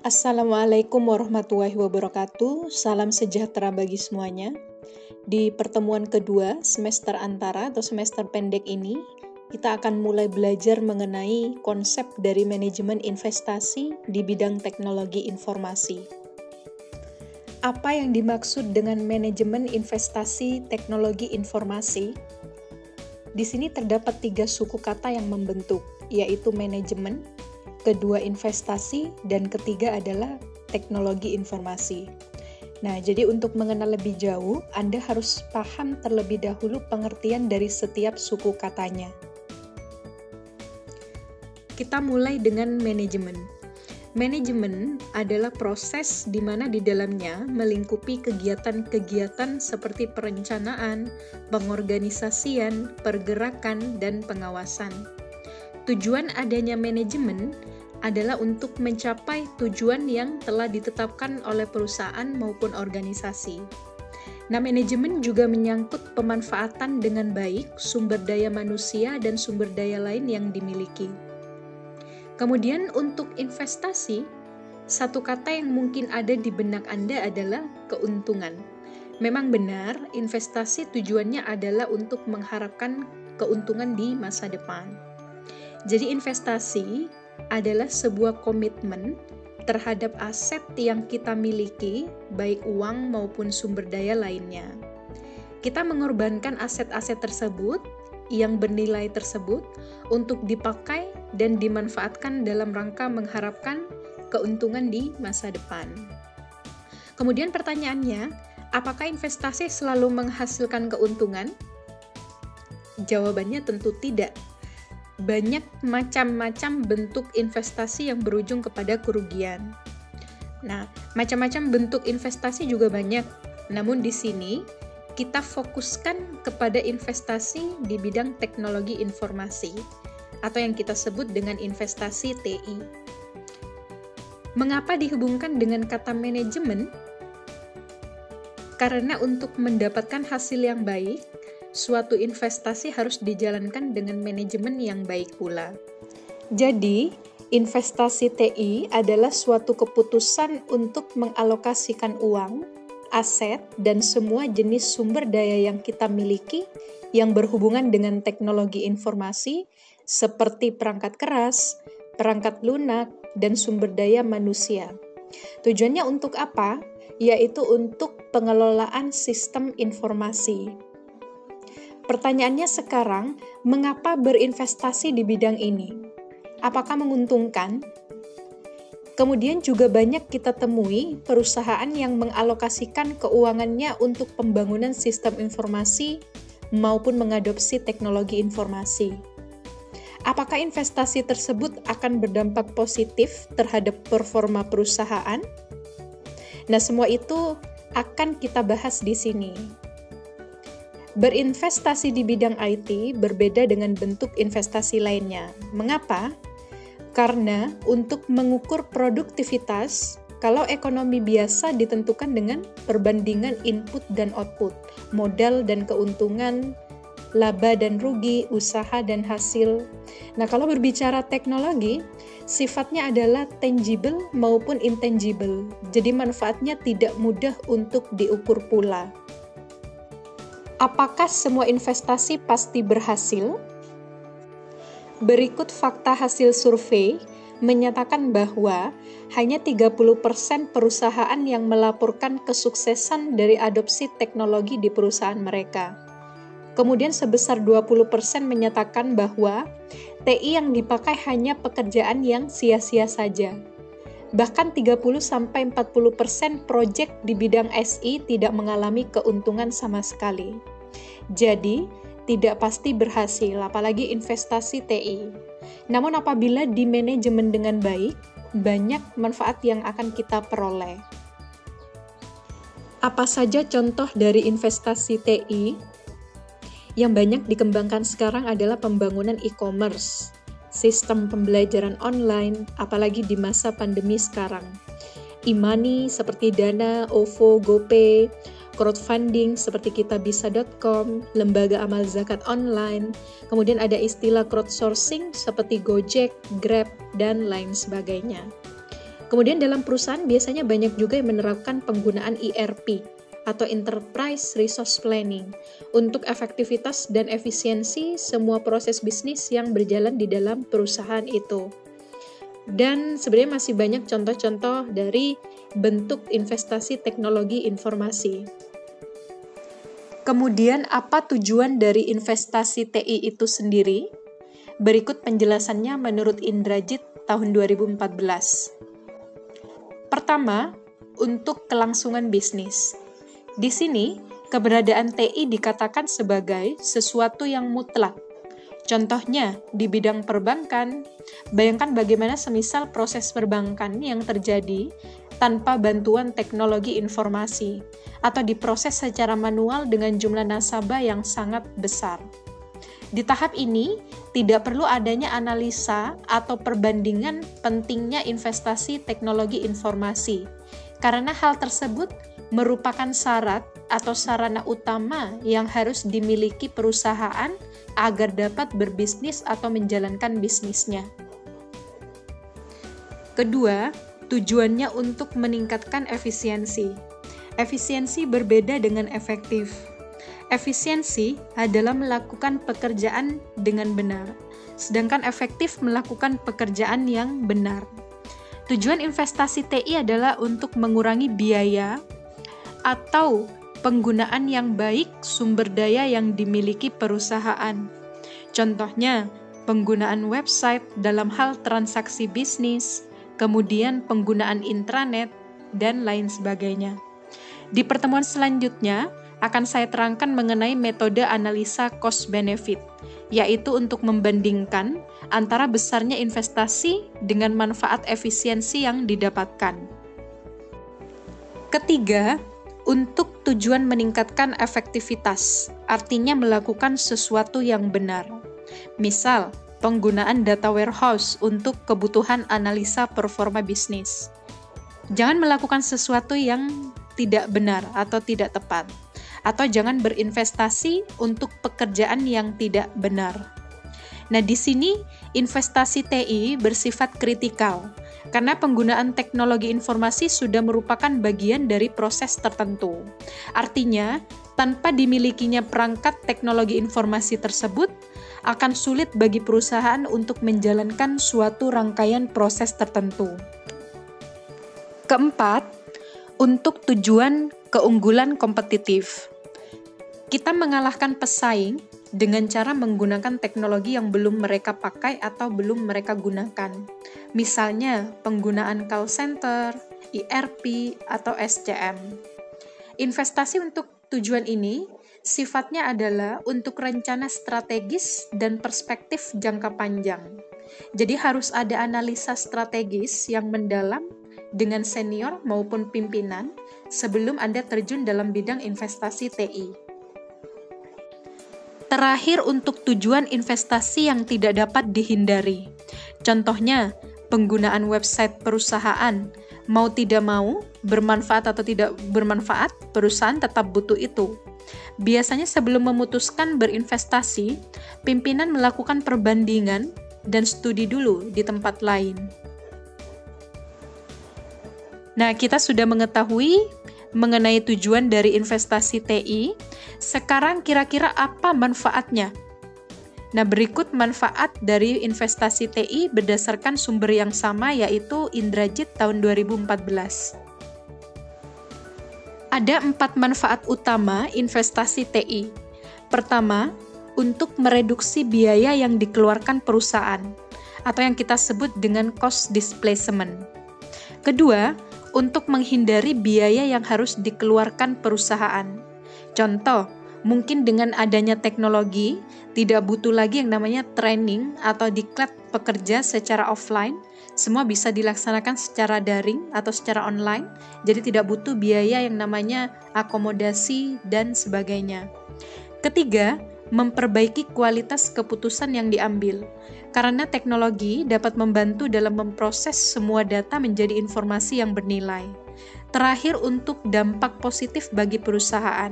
Assalamualaikum warahmatullahi wabarakatuh. Salam sejahtera bagi semuanya. Di pertemuan kedua semester antara atau semester pendek ini, kita akan mulai belajar mengenai konsep dari manajemen investasi di bidang teknologi informasi. Apa yang dimaksud dengan manajemen investasi teknologi informasi? Di sini terdapat 3 suku kata yang membentuk, yaitu manajemen, kedua investasi, dan ketiga adalah teknologi informasi. Nah, jadi untuk mengenal lebih jauh, Anda harus paham terlebih dahulu pengertian dari setiap suku katanya. Kita mulai dengan manajemen. Manajemen adalah proses di mana di dalamnya melingkupi kegiatan-kegiatan seperti perencanaan, pengorganisasian, pergerakan, dan pengawasan. Tujuan adanya manajemen adalah untuk mencapai tujuan yang telah ditetapkan oleh perusahaan maupun organisasi. Nah, manajemen juga menyangkut pemanfaatan dengan baik sumber daya manusia dan sumber daya lain yang dimiliki. Kemudian untuk investasi, satu kata yang mungkin ada di benak Anda adalah keuntungan. Memang benar, investasi tujuannya adalah untuk mengharapkan keuntungan di masa depan. Jadi investasi adalah sebuah komitmen terhadap aset yang kita miliki, baik uang maupun sumber daya lainnya. Kita mengorbankan aset-aset tersebut yang bernilai tersebut untuk dipakai dan dimanfaatkan dalam rangka mengharapkan keuntungan di masa depan. Kemudian pertanyaannya, apakah investasi selalu menghasilkan keuntungan? Jawabannya tentu tidak. Banyak macam-macam bentuk investasi yang berujung kepada kerugian. Nah, macam-macam bentuk investasi juga banyak. Namun di sini kita fokuskan kepada investasi di bidang teknologi informasi atau yang kita sebut dengan investasi TI. Mengapa dihubungkan dengan kata manajemen? Karena untuk mendapatkan hasil yang baik, suatu investasi harus dijalankan dengan manajemen yang baik pula. Jadi, investasi TI adalah suatu keputusan untuk mengalokasikan uang, aset, dan semua jenis sumber daya yang kita miliki yang berhubungan dengan teknologi informasi seperti perangkat keras, perangkat lunak, dan sumber daya manusia. Tujuannya untuk apa? Yaitu untuk pengelolaan sistem informasi. Pertanyaannya sekarang, mengapa berinvestasi di bidang ini? Apakah menguntungkan? Kemudian juga banyak kita temui perusahaan yang mengalokasikan keuangannya untuk pembangunan sistem informasi maupun mengadopsi teknologi informasi. Apakah investasi tersebut akan berdampak positif terhadap performa perusahaan? Nah, semua itu akan kita bahas di sini. Berinvestasi di bidang IT berbeda dengan bentuk investasi lainnya. Mengapa? Karena untuk mengukur produktivitas, kalau ekonomi biasa ditentukan dengan perbandingan input dan output, modal dan keuntungan, laba dan rugi, usaha dan hasil. Nah, kalau berbicara teknologi, sifatnya adalah tangible maupun intangible. Jadi manfaatnya tidak mudah untuk diukur pula. Apakah semua investasi pasti berhasil? Berikut fakta hasil survei menyatakan bahwa hanya 30% perusahaan yang melaporkan kesuksesan dari adopsi teknologi di perusahaan mereka. Kemudian sebesar 20% menyatakan bahwa TI yang dipakai hanya pekerjaan yang sia-sia saja. Bahkan 30-40% proyek di bidang SI tidak mengalami keuntungan sama sekali. Jadi, tidak pasti berhasil, apalagi investasi TI. Namun apabila di manajemen dengan baik, banyak manfaat yang akan kita peroleh. Apa saja contoh dari investasi TI? Yang banyak dikembangkan sekarang adalah pembangunan e-commerce, sistem pembelajaran online, apalagi di masa pandemi sekarang. E-money seperti Dana, OVO, GoPay, crowdfunding seperti kitabisa.com, lembaga amal zakat online, kemudian ada istilah crowdsourcing seperti Gojek, Grab, dan lain sebagainya. Kemudian dalam perusahaan biasanya banyak juga yang menerapkan penggunaan ERP atau Enterprise Resource Planning untuk efektivitas dan efisiensi semua proses bisnis yang berjalan di dalam perusahaan itu. Dan sebenarnya masih banyak contoh-contoh dari bentuk investasi teknologi informasi. Kemudian apa tujuan dari investasi TI itu sendiri? Berikut penjelasannya menurut Indrajit tahun 2014. Pertama, untuk kelangsungan bisnis. Di sini, keberadaan TI dikatakan sebagai sesuatu yang mutlak. Contohnya, di bidang perbankan, bayangkan bagaimana semisal proses perbankan yang terjadi tanpa bantuan teknologi informasi, atau diproses secara manual dengan jumlah nasabah yang sangat besar. Di tahap ini, tidak perlu adanya analisa atau perbandingan pentingnya investasi teknologi informasi, karena hal tersebut merupakan syarat atau sarana utama yang harus dimiliki perusahaan agar dapat berbisnis atau menjalankan bisnisnya. Kedua, tujuannya untuk meningkatkan efisiensi. Efisiensi berbeda dengan efektif. Efisiensi adalah melakukan pekerjaan dengan benar, sedangkan efektif melakukan pekerjaan yang benar. Tujuan investasi TI adalah untuk mengurangi biaya atau penggunaan yang baik sumber daya yang dimiliki perusahaan. Contohnya, penggunaan website dalam hal transaksi bisnis, kemudian penggunaan intranet, dan lain sebagainya. Di pertemuan selanjutnya, akan saya terangkan mengenai metode analisa cost-benefit, yaitu untuk membandingkan antara besarnya investasi dengan manfaat efisiensi yang didapatkan. Ketiga, untuk tujuan meningkatkan efektivitas, artinya melakukan sesuatu yang benar. Misal, penggunaan data warehouse untuk kebutuhan analisa performa bisnis. Jangan melakukan sesuatu yang tidak benar atau tidak tepat, atau jangan berinvestasi untuk pekerjaan yang tidak benar. Nah, di sini investasi TI bersifat kritikal, karena penggunaan teknologi informasi sudah merupakan bagian dari proses tertentu. Artinya, tanpa dimilikinya perangkat teknologi informasi tersebut, akan sulit bagi perusahaan untuk menjalankan suatu rangkaian proses tertentu. Keempat, untuk tujuan keunggulan kompetitif. Kita mengalahkan pesaing dengan cara menggunakan teknologi yang belum mereka pakai atau belum mereka gunakan. Misalnya, penggunaan call center, ERP, atau SCM. Investasi untuk tujuan ini sifatnya adalah untuk rencana strategis dan perspektif jangka panjang. Jadi harus ada analisa strategis yang mendalam dengan senior maupun pimpinan sebelum Anda terjun dalam bidang investasi TI. Terakhir, untuk tujuan investasi yang tidak dapat dihindari. Contohnya, penggunaan website perusahaan. Mau tidak mau, bermanfaat atau tidak bermanfaat, perusahaan tetap butuh itu. Biasanya sebelum memutuskan berinvestasi, pimpinan melakukan perbandingan dan studi dulu di tempat lain. Nah, kita sudah mengetahui mengenai tujuan dari investasi TI. Sekarang kira-kira apa manfaatnya? Nah, berikut manfaat dari investasi TI berdasarkan sumber yang sama, yaitu Indrajit tahun 2014. Ada 4 manfaat utama investasi TI. Pertama, untuk mereduksi biaya yang dikeluarkan perusahaan, atau yang kita sebut dengan cost displacement. Kedua, untuk menghindari biaya yang harus dikeluarkan perusahaan. Contoh, mungkin dengan adanya teknologi, tidak butuh lagi yang namanya training atau diklat pekerja secara offline, semua bisa dilaksanakan secara daring atau secara online, jadi tidak butuh biaya yang namanya akomodasi dan sebagainya. Ketiga, memperbaiki kualitas keputusan yang diambil, karena teknologi dapat membantu dalam memproses semua data menjadi informasi yang bernilai. Terakhir, untuk dampak positif bagi perusahaan.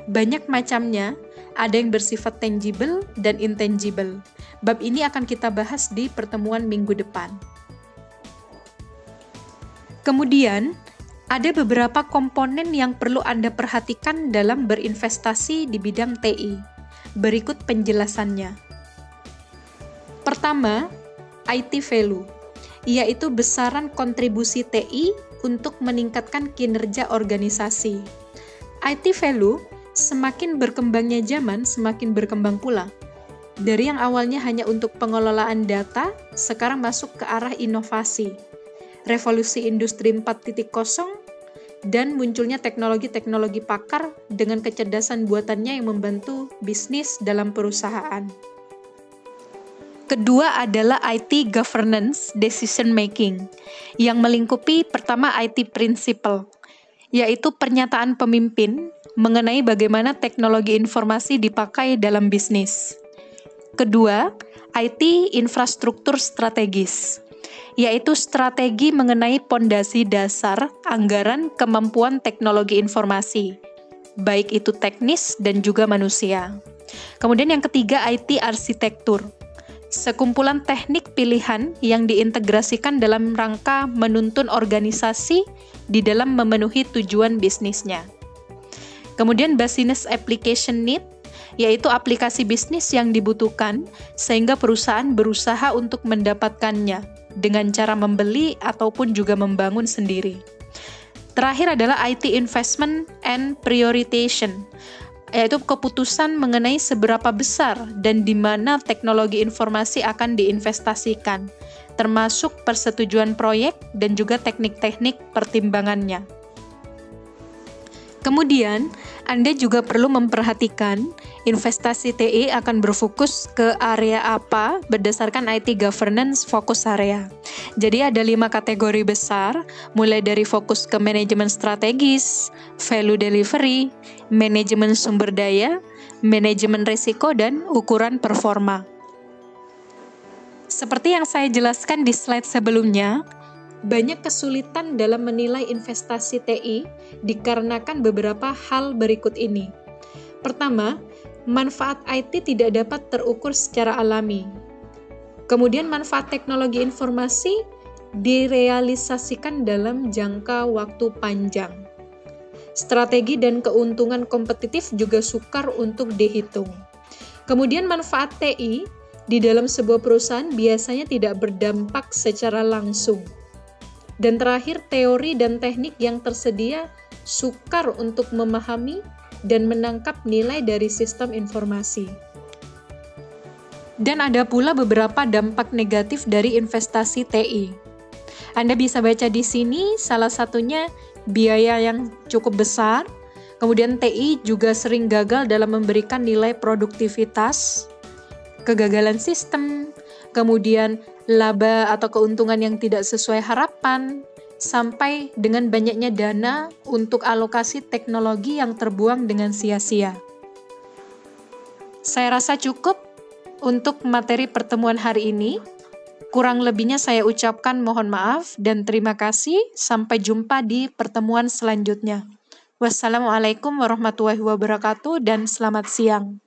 Banyak macamnya, ada yang bersifat tangible dan intangible. Bab ini akan kita bahas di pertemuan minggu depan. Kemudian, ada beberapa komponen yang perlu Anda perhatikan dalam berinvestasi di bidang TI. Berikut penjelasannya. Pertama, IT value, yaitu besaran kontribusi TI untuk meningkatkan kinerja organisasi. IT value, semakin berkembangnya zaman, semakin berkembang pula. Dari yang awalnya hanya untuk pengelolaan data, sekarang masuk ke arah inovasi. Revolusi Industri 4.0 dan munculnya teknologi-teknologi pakar dengan kecerdasan buatannya yang membantu bisnis dalam perusahaan. Kedua adalah IT governance decision making, yang melingkupi pertama IT principle, yaitu pernyataan pemimpin mengenai bagaimana teknologi informasi dipakai dalam bisnis. Kedua, IT infrastruktur strategis, yaitu strategi mengenai pondasi dasar, anggaran, kemampuan teknologi informasi, baik itu teknis dan juga manusia. Kemudian yang ketiga, IT arsitektur, sekumpulan teknik pilihan yang diintegrasikan dalam rangka menuntun organisasi di dalam memenuhi tujuan bisnisnya. Kemudian business application need, yaitu aplikasi bisnis yang dibutuhkan sehingga perusahaan berusaha untuk mendapatkannya dengan cara membeli ataupun juga membangun sendiri. Terakhir adalah IT investment and prioritization, yaitu keputusan mengenai seberapa besar dan di mana teknologi informasi akan diinvestasikan, termasuk persetujuan proyek dan juga teknik-teknik pertimbangannya. Kemudian, Anda juga perlu memperhatikan investasi TI akan berfokus ke area apa berdasarkan IT governance fokus area. Jadi ada 5 kategori besar, mulai dari fokus ke manajemen strategis, value delivery, manajemen sumber daya, manajemen risiko, dan ukuran performa. Seperti yang saya jelaskan di slide sebelumnya, banyak kesulitan dalam menilai investasi TI dikarenakan beberapa hal berikut ini. Pertama, manfaat IT tidak dapat terukur secara alami. Kemudian manfaat teknologi informasi direalisasikan dalam jangka waktu panjang. Strategi dan keuntungan kompetitif juga sukar untuk dihitung. Kemudian manfaat TI di dalam sebuah perusahaan biasanya tidak berdampak secara langsung. Dan terakhir, teori dan teknik yang tersedia sukar untuk memahami dan menangkap nilai dari sistem informasi. Dan ada pula beberapa dampak negatif dari investasi TI. Anda bisa baca di sini, salah satunya biaya yang cukup besar, kemudian TI juga sering gagal dalam memberikan nilai produktivitas, kegagalan sistem, kemudian laba atau keuntungan yang tidak sesuai harapan, sampai dengan banyaknya dana untuk alokasi teknologi yang terbuang dengan sia-sia. Saya rasa cukup untuk materi pertemuan hari ini. Kurang lebihnya saya ucapkan mohon maaf dan terima kasih. Sampai jumpa di pertemuan selanjutnya. Wassalamualaikum warahmatullahi wabarakatuh dan selamat siang.